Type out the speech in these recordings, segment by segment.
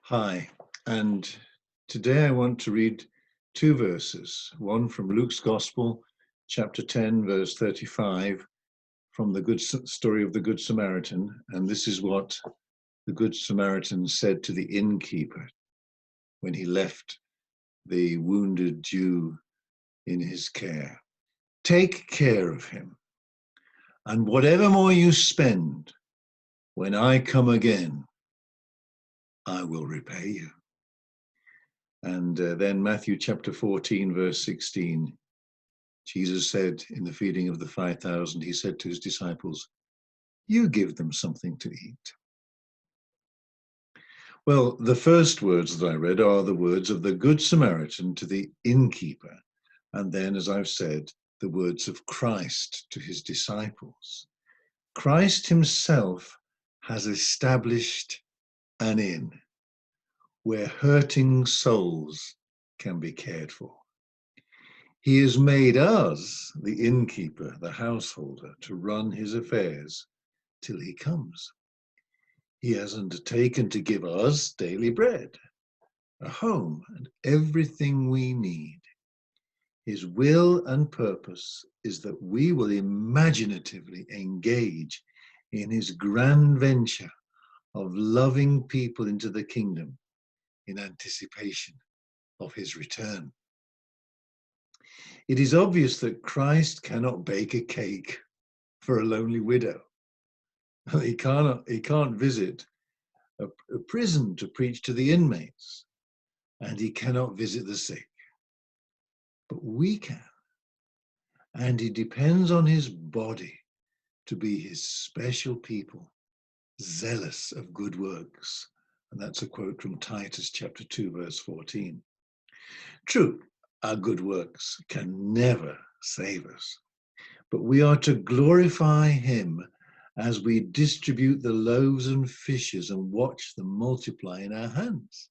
Hi, and today I want to read two verses, one from Luke's Gospel, chapter 10, verse 35, from the good story of the Good Samaritan. And this is what the Good Samaritan said to the innkeeper when he left the wounded Jew in his care. Take care of him, and whatever more you spend, when I come again, I will repay you. And then Matthew chapter 14, verse 16, Jesus said in the feeding of the 5,000, he said to his disciples, you give them something to eat. Well, the first words that I read are the words of the Good Samaritan to the innkeeper. And then, as I've said, the words of Christ to his disciples. Christ himself has established an inn where hurting souls can be cared for. He has made us, the innkeeper, the householder, to run his affairs till he comes. He has undertaken to give us daily bread, a home, and everything we need. His will and purpose is that we will imaginatively engage in his grand venture of loving people into the kingdom in anticipation of his return. It is obvious that Christ cannot bake a cake for a lonely widow. He can't visit a prison to preach to the inmates, and he cannot visit the sick. But we can, and he depends on his body to be his special people, zealous of good works. And that's a quote from Titus chapter 2, verse 14. True, our good works can never save us, but we are to glorify him as we distribute the loaves and fishes and watch them multiply in our hands.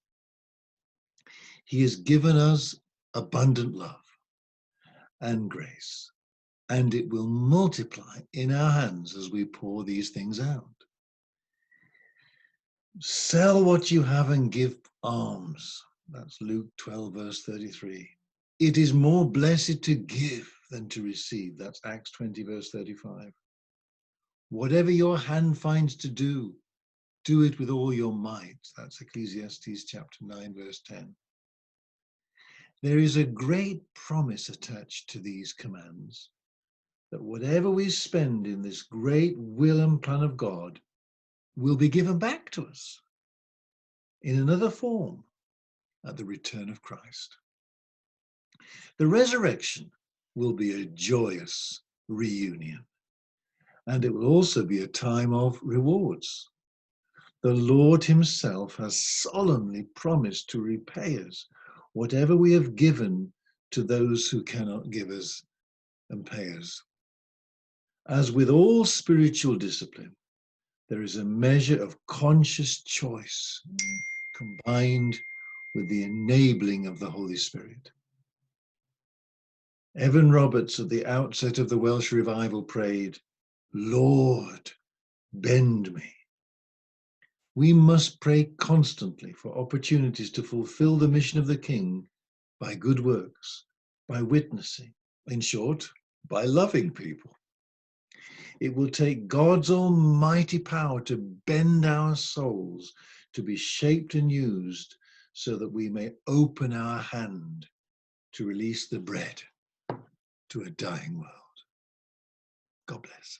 He has given us abundant love and grace, and it will multiply in our hands as we pour these things out. Sell what you have and give alms. That's Luke 12, verse 33. It is more blessed to give than to receive. That's Acts 20, verse 35. Whatever your hand finds to do, do it with all your might. That's Ecclesiastes chapter 9, verse 10. There is a great promise attached to these commands, that whatever we spend in this great will and plan of God will be given back to us in another form at the return of Christ. The resurrection will be a joyous reunion, and it will also be a time of rewards. The Lord himself has solemnly promised to repay us whatever we have given to those who cannot give us and pay us. As with all spiritual discipline, there is a measure of conscious choice combined with the enabling of the Holy Spirit. Evan Roberts at the outset of the Welsh revival prayed, Lord, bend me. We must pray constantly for opportunities to fulfill the mission of the King by good works, by witnessing, in short, by loving people. It will take God's almighty power to bend our souls to be shaped and used so that we may open our hand to release the bread to a dying world. God bless.